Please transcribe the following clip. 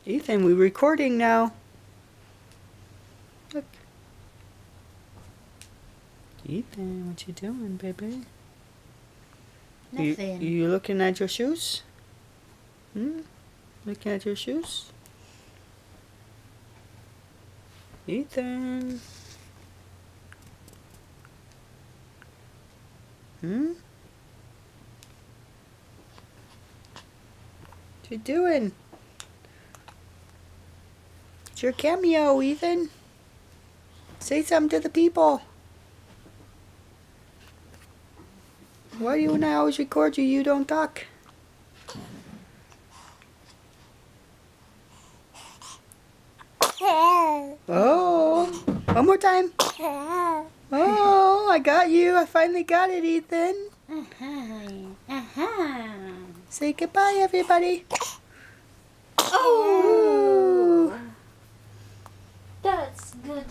Ethan, we're recording now. Look. Ethan, what you doing, baby? Nothing. You looking at your shoes? Looking at your shoes? Ethan. What you doing? It's your cameo, Ethan. Say something to the people. Why do you, when I always record you, you don't talk? Oh, one more time. Oh, I got you. I finally got it, Ethan. Say goodbye, everybody. Oh, that's good.